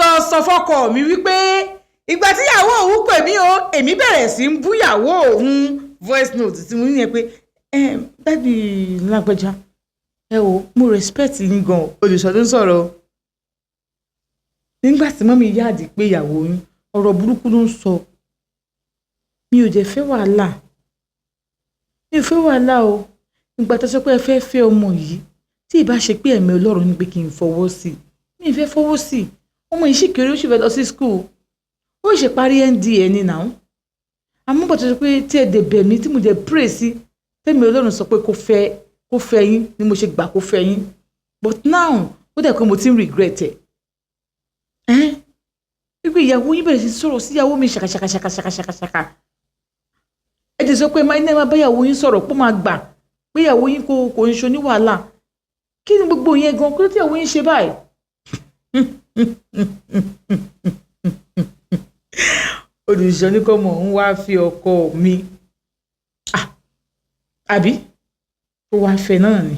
lọ sọ fọ́kọ mi wípé ìgbà tí ìyàwó òun pè mí o èmi bẹ̀rẹ̀ sí ń bú ìyàwó òun voice note tí mo ní yẹn pé dádì lágbẹ́já ẹ o mo respect yín gan olùṣọ́ tó ń sọ̀rọ̀ o nígbà tí mọ́mí yáàdì pé ìyàwó yín ọ̀rọ̀ burúkú ló ń sọ mi ò jẹ́ fẹ́ wàhálà mi ò fẹ́ wàhálà o nígbà tó sọ pé ẹ fẹ́ fẹ́ ọmọ yìí tí ì bá ṣe pé ẹ̀mí Ọlọ́run ní pé kí n fọwọ́ sí mi ì fẹ́ fọwọ́ sí ọmọ yìí sì kéré ó sì fẹ́ lọ sí school ó ṣe parí NDA ní náà àmọ́ bọ̀ tó sọ pé tí ẹ dẹ̀ bẹ̀ mí tí mo dẹ̀ pray sí tẹ́mi Ọlọ́run sọ pé kó fẹ́ yín ni mo ṣe gbà kó fẹ́ yín but now ó dẹ̀ pé mo ti ń regret ẹ̀ wípé ìyàwó yín bẹ̀rẹ̀ sí sọ̀rọ̀ sí ìyàwó mi ṣàkàṣàkàṣàkàṣàkà ẹ ti sọ pé máa bá ìyàwó yín sọ̀rọ̀ pé máa gbà pé ìyàwó yín kò ń ṣe oníwàhálà kí ni gbogbo yẹn gan kí ló tí ìyàwó yín ṣe báyìí. olùṣọ́ ní kọ́ mọ̀ ń wá fi ọkọ mi àbí ó wá fẹ́ náà ni.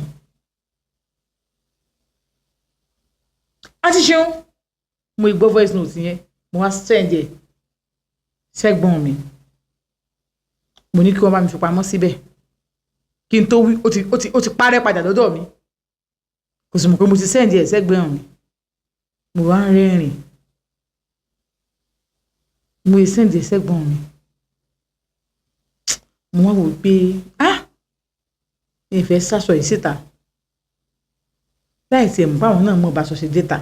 a ti ṣeun mo gbọ́ voice note yẹn mo wá send ẹ̀ sẹ́gbọ́n mi mo ní kí wọ́n bá mi fi pamọ́ síbẹ̀ kí n tó wí ó ti parẹ́ padà lọ́dọ̀ mi kò sì mọ̀ pé mo ti send ẹ̀ sẹ́gbọ́n mi mo wá ń rẹ́rìn mo yẹ send ẹ̀ sẹ́gbọ́n mi mo wá wò pé mi ì fẹ́ sásọ yìí síta láì tiẹ̀ mọ̀ báwọn náà mọ̀ bá sọ ṣe déta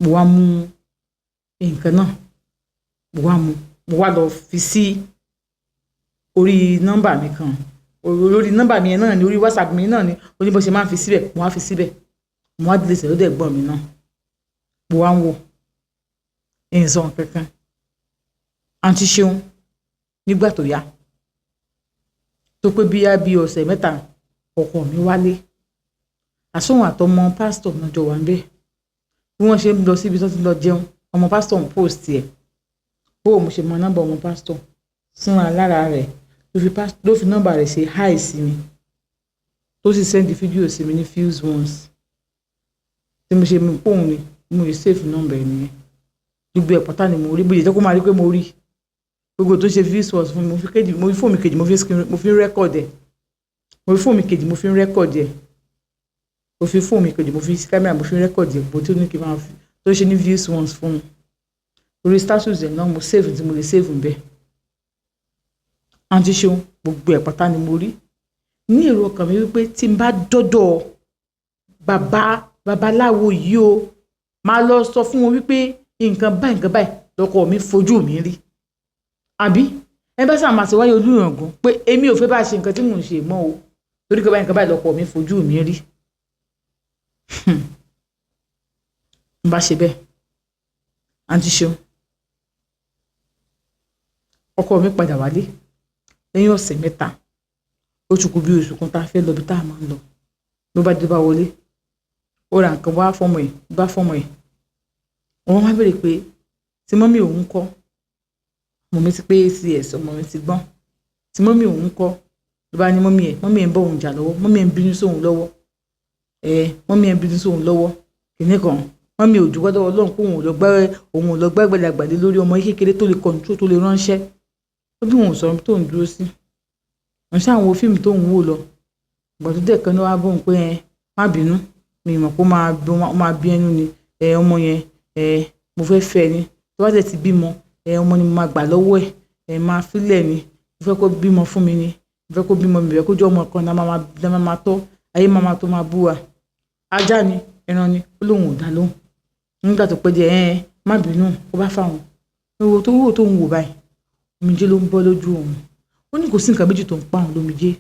mo wá mú nǹkan náà mo wá lọ fi sí orí nọ́mbà mi kan lórí nọ́mbà mi yẹn náà ni orí WhatsApp mi náà ni oní bó ṣe máa ń fi síbẹ̀ mo wá fi síbẹ̀ mo wá délé sẹ́lódẹ̀ ẹ̀gbọ́n mi náà mo wá ń wò ìsàn kankan àǹtí Ṣeun nígbà tó yá tó pé bí ọ̀sẹ̀ mẹ́ta ọkọ mi wálé àsóhun àtọmọ pásítọ̀ náà jọ wà ń bẹ́ẹ̀ bí wọ́n ṣe ń lọ síbi tó ti lọ jẹun ọmọ pásítọ̀ ń post ẹ̀ bó mo ṣe mọ nọ́mbà ọmọ pásítọ̀ fún alára rẹ̀ ló fi nọ́mbà rẹ̀ ṣe hi sí mi tó sì send fídíò sí mi ní few ones tí mo ṣe mú pòun ni mo lè save nọ́mbà ẹ̀ nìyẹn gbogbo ẹ̀ pátá ni mo rí bóyá jẹ́ kó máa rí pé mo rí gbogbo tó ṣe few ones fún mi mo fi fóònù mi kejì mo fi record ẹ̀ mo fi fóònù mi kejì mo fi record ẹ̀ mo fi fóònù mi kejì mo fi kámẹ́rà mo fi rẹ́kọ̀dì bó tó ní kí n máa fi tó ṣe ní views once fún mi orí status ẹ̀ náà mo save tí mo lè save ń bẹ́ àǹtí Ṣeun gbogbo ẹ̀ pátá ni mo rí ní èrò ọkàn mi wípé tí n bá dọ́dọ̀ babaláwo yìí o máa lọ sọ fún wọn wípé nǹkan báyìí lọkọ mi fojú mi rí àbí ẹ bá sáà máa ṣe wáyé olùràngún pé èmi ò fẹ́ bá ṣe nǹkan tí mò ń ṣe mọ́ o torí pé nǹkan báyìí lọkọ mi fojú mi rí n bá ṣe bẹ́ẹ̀ àǹtí Ṣeun ọkọ mi padà wálé lẹ́yìn ọ̀sẹ̀ mẹ́ta ó tún kù bí oṣù kan tá a fẹ́ lọ bí tá a máa ń lọ ló bá dé bá wọlé ó ra nǹkan wá fọmọ ẹ̀ wọ́n wá béèrè pé tí mọ́mí òun kọ́ mo mi ti pé cs ọmọ mi ti gbọ́n tí mọ́mí òun kọ́ ló bá ní mọ́mí ẹ̀ ń bọ̀ òun jà lọ́wọ́ mọ́mí ẹ̀ ń bínú sóhun lọ́wọ́ mọ́mí ẹ̀ ń bínú sóhun lọ́wọ́ kìnìún kan mọ́mí ò dúpẹ́ lọ́wọ́ Ọlọ́run pé òun ò lọ gbẹ́gbẹ́lẹ́ àgbàdé lórí ọmọ kékeré tó lè control tó lè ránṣẹ́ ó bí wọn ò sọ̀rọ̀ tó ń dúró sí wọ́n ṣe àwọn fíìmù tó ń wò lọ ìgbà tó dẹ̀ kan ní wàá bóun pé má bínú mi mọ̀ pé ó máa bí ẹnu ni ọmọ yẹn mo fẹ́ fẹ́ ni tó bá dẹ̀ ti bímọ ọmọ ni mo máa gbà lọ́wọ́ ẹ̀ máa fílẹ̀ ni mo fẹ́ kó bímọ fún mi ni mo fẹ́ kó bímọ mi fẹ́ kó jẹ́ ọmọ kan náà máa tọ́ ayé máa tó máa bú wa ajá ni ẹran ni ó lóun ò dá lóhùn nígbà tó pẹ́ díẹ̀ má bínú ó bá fáwọn owó tó ń wò báyìí omijé ló ń bọ́ lójú òun ó ní kò sí nǹkan méjì tó ń pa òun lómijé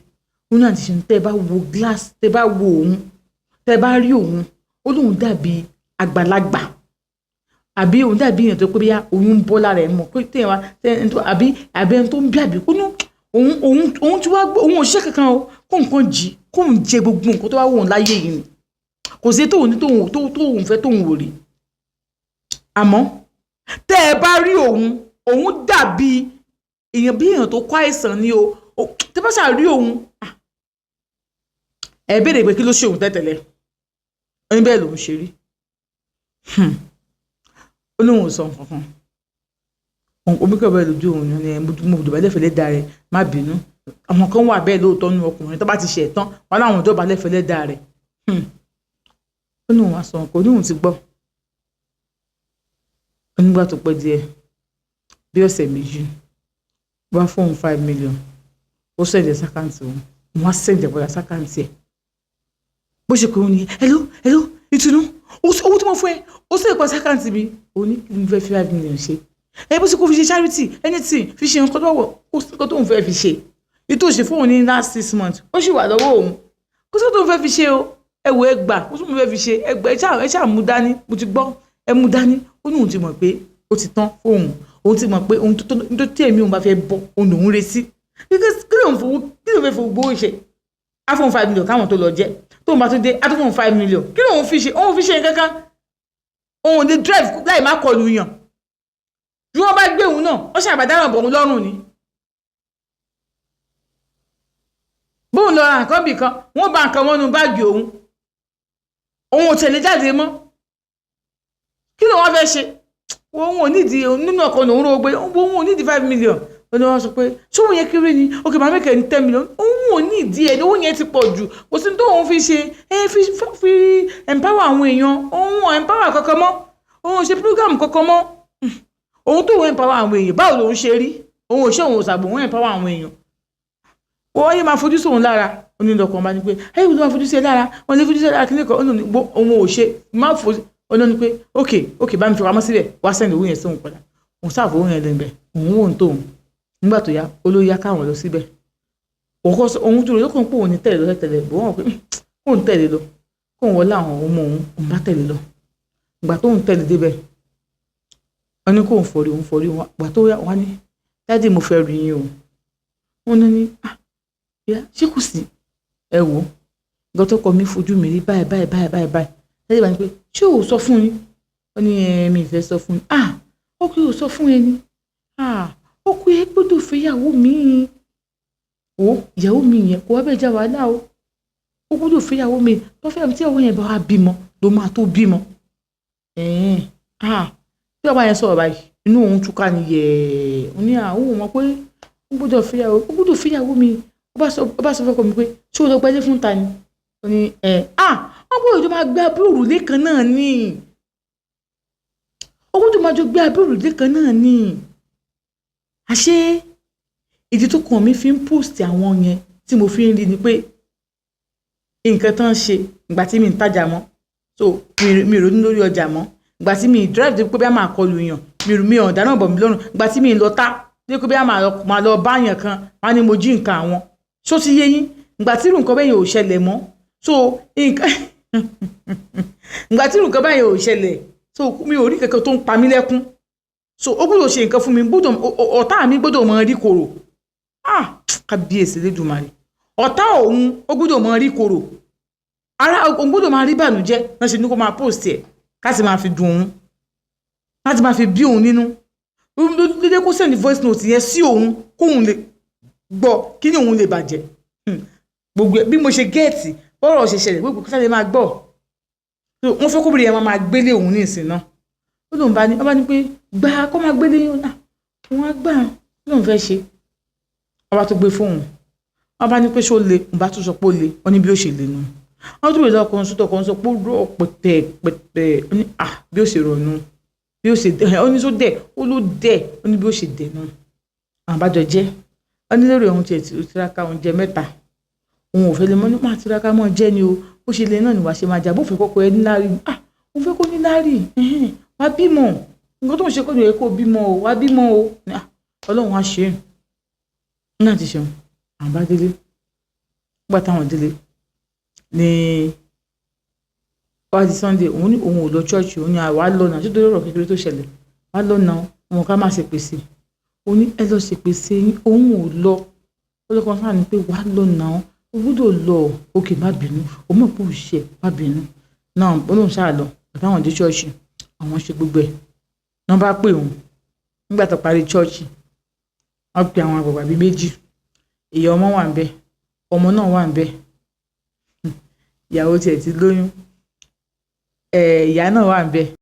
ó ní àti ṣe tẹ́ ẹ bá wo glass tẹ́ ẹ bá wo òun tẹ́ ẹ bá rí òun ó lóun dàbí àgbàlagbà àbí òun dàbí èèyàn tó pé bí oyún ń bọ́ lára ẹ̀ mọ̀ pé tẹ́yìn wá àbí ẹni tó ń bí àbí ó ní òun ti wá òun ò ṣe kankan o kó nǹkan jí kó ń jẹ gbogbo nǹkan tó wá wò ó láyé yìí ni kò sí tóun ní tóun fẹ́ tóun wò rí àmọ́ tẹ́ ẹ bá rí òun dàbí èèyàn bí èèyàn tó kó àìsàn ni o tẹ́ bá ṣáà rí òun ẹ béèrè pé kí ló ṣe òun tẹ́tẹ̀lẹ̀ ẹni bẹ́ẹ̀ lòun ṣe rí ó lóun ò sọ nǹkan kan omi kọ̀ bẹ́ẹ̀ lójú òun ni mo dọ̀bálẹ̀ fẹ́lẹ́ da rẹ̀ má bínú àwọn kan wà bẹ́ẹ̀ lóòótọ́ nínú ọkùnrin tó bá ti ṣe ẹ̀tàn wọn láwọn dọ̀bálẹ̀ fẹ́lẹ́ da rẹ̀ ó ní òun wá sọ nǹkan ó ní òun ti gbọ́ onígbà tó pẹ́ díẹ̀ bí ọ̀sẹ̀ méjì wá fóun 5 million ó sẹ̀dẹ̀ sákàǹtì òun wọ́n á sẹ̀dẹ̀ bọ́dà sákàǹtì ẹ̀ bó ṣe pé òun ni hello ìtùnú owó tí mo fún ẹ ó sẹ̀dẹ̀ pa sákàǹtì mi òun ní kí n fẹ́ fi 5 million ṣe ẹ bó ṣe kó fi ṣe charity anything fi ṣe nǹkan tó wọ̀ kó sí nǹkan tó ń fẹ́ fi ṣe ètò òṣè fún òun ní last 6 months ó sì wà lọ́wọ́ òun kó sí nǹkan tó ń fẹ́ fi ṣe o ẹ wò ẹ gbà kó sí nǹkan tó ń fẹ́ fi ṣe ẹ gbà ẹ ṣáà mú dání mo ti gbọ́ ẹ mú dání ó ní òun ti mọ̀ pé ó ti tán fóun òun ti mọ̀ pé ohun tó tí èmi òun bá fẹ́ bọ́ òun lòún retí kí ló fẹ́ fowó gbówó ṣe á fóun 5 million káwọn tó lọ jẹ tóun bá tún dé á tún fóun 5 million kí lóun fi ṣe òun fi ṣe kankan òun lè drive láì má kọlu yàn bí wọ́n bá gbé òun náà ó ṣàbàdàràn bọ̀ òun lọ́rùn ni bóun lọ ra nǹkan bì kan wọ́n bá nǹkan mọ́nú báàgì òun ò tẹ̀lé jáde mọ́ kí ló wọ́n fẹ́ ṣe òun ò nídìí nínú ọkọ̀ òun rò pé òun ò nídìí 5 million ó ní wọ́n sọ pé ṣé òun yẹn kéré ni òkè máa mẹ́kẹ̀ẹ́ ní 10 million òun ò nídìí ẹ̀ owó yẹn ti pọ̀ jù kò sí tó òun fi ṣe fi empower àwọn èèyàn òun ò empower kankan mọ́ òun ò ṣe program kankan mọ́ òun tó òun empower àwọn èèyàn báwo lòun ṣe rí òun ò ṣe òun ò sàbò òun empower àwọn èèyàn wọ́n yé máa fojú sóun lára onílọ̀kan bá ní pé ẹ̀yìn ló máa fojú sí ẹ lára wọ́n lè fojú sí ẹ lára kí nìkan òun ò ṣe má fojú ọ̀nà ni pé ok bá mi fi pamọ́ síbẹ̀ wá sẹ́ni owó yẹn sóhun padà òun sáàfù owó yẹn lẹ́nbẹ̀ òun wò ń tó òun nígbà tó yá olóyá káwọn lọ síbẹ̀ òun dúró lókàn pé òun ní tẹ̀lé lọ tẹ̀lé bò wọ́n pé òun tẹ̀lé lọ kóun wọlé àwọn ọmọ òun bá tẹ̀lé lọ ìgbà tóun tẹ̀lé débẹ̀ wọ́n ní kóun fọ̀rí wọn ìgbà tó yá wọ́n ní dáàdì mo fẹ́ rí yín o wọ́n ní ṣé kò sí ẹ wò nǹkan tó kọ mi fojú mi rí báyìí dáàdì bá ní pé ṣé o sọ fún yín ó ní mi ìfẹ́ sọ fún yín ó kì í sọ fún ẹni ó kì í gbọ́dọ̀ fẹ́ ìyàwó mi ìyàwó mi yẹn kò wá bẹ́ẹ̀ já wàhálà o ó gbọ́dọ̀ fẹ́ ìyàwó mi tó fẹ́ tí ìyàwó yẹn bá wá bímọ ló máa tó bímọ tí ọba yẹn sọ̀rọ̀ báyìí inú òun túká ni yẹ̀ẹ́ ó ní àwọn mọ̀ pé ó gbọ́dọ̀ fẹ́ ìyàwó mi ó bá sọ fẹ́ kọ́ mi pé ṣé o lọ gbẹ́lé fún ta ni ó ní wọ́n gbọ́dọ̀ jọ máa gbé abẹ́ òrùlé kan náà ní ó gbọ́dọ̀ máa jọ gbé abẹ́ òrùlé kan náà ní àṣé ìdí tó kàn mí fi ń post àwọn yẹn tí mo fi ń rí ni pé nǹkan tán ṣe ìgbà tí mi ń tajà mọ́ so mi ronú lórí ọjà mọ́ ìgbà tí mi drive dé pé bí a máa kọlu yàn mi ò dáná bọ̀ mí lọ́rùn ìgbà tí mi ń lọ tá dé pé bí a máa lọ bá yàn kan wá ní mo jí nǹkan àwọn ṣó ti yé yín ìgbà tí irú nǹkan bẹ́ẹ̀ yẹn ò ṣẹlẹ̀ mọ́ so nǹkan ìgbà tí nǹkan báyìí ò ṣẹlẹ̀ so mi ò rí kankan tó ń pa mí lẹ́kún so ó gbọ́dọ̀ ṣe nǹkan fún mi ọ̀tá mi gbọ́dọ̀ mọ rí kòrò kábíyèsí lẹ́dùnmarè ọ̀tá òun ó gbọ́dọ̀ mọ rí kòrò ara òun gbọ́dọ̀ máa rí bànújẹ́ náà ṣe ní kó máa post ẹ̀ káti máa fi dùn òun láti máa fi bí òun nínú dédé kó send voice note yẹn sí òun kóun lè gbọ́ kí ni òun lè bàjẹ́ gbogbo bí mo ṣe gẹ́ẹ̀tì bọ́rọ̀ ṣe ṣẹlẹ̀ gbogbo kí sáà lè máa gbọ́ wọ́n fẹ́ kóbìnrin yẹn máa gbélé òun ní ìsìn náà ó lóun bá ní pé gbà kó máa gbélé yín náà òun á gbà lóun fẹ́ ṣe ọba tó gbé fóun wọ́n bá ní pé ṣó le òun bá tún sọ pé ó le wọ́n ní bí ó ṣe le nù wọ́n tún bèèrè ọkùnrin sọ́tọ̀ kan sọ pé ó rọ̀ pẹ̀tẹ̀ ó ní bí ó ṣe rọ̀nù bí ó ṣe dẹ̀ ó ní só dẹ̀ ó ló dẹ̀ ó ní bí ó ṣe dẹ̀ nù àwọn àbájọ jẹ́ wọ́n ní lórí ohun tiẹ̀ tí ó tiraka oúnjẹ mẹ́ta òun ò fẹ́ lè mọ́ nípa àtiraka mọ́ jẹ́ ni o ó ṣe lè náà ni wàá ṣe máa jà bó fẹ́ kọ́kọ́ ẹ níláárí òun fẹ́ kó níláárí wàá bímọ nǹkan tó ń ṣe kó lè kó bímọ o wàá bímọ o ọlọ́run á ṣe é náà ti ṣeun àwọn bá délé nígbà táwọn délé ní wájú Sunday òun ní òun ò lọ ṣọ́ọ̀ṣì òun ní àwa lọ́nà tó dórí ọ̀rọ̀ kékeré tó ṣẹlẹ̀ wá lọ́nà ọmọ ká má ṣe pèsè òun ní ẹ lọ ṣe pèsè òun ò lọ ọlọ́kan sáà ní pé wàá lọ́nà ó gbọ́dọ̀ lọ òkè má bínú ó mọ̀ pé ó ṣe má bínú náà olóhùn sáà lọ àtàwọn dé ṣọ́ọ̀ṣì àwọn ṣe gbogbo ẹ̀ náà bá pè òun nígbà tó parí ṣọ́ọ̀ṣì wọ́n pe àwọn àgbàgbà bíi méjì ìyá ọmọ wà ń bẹ ọmọ náà wà ń bẹ ìyàwó tiẹ̀ ti lóyún ìyá náà wà ń bẹ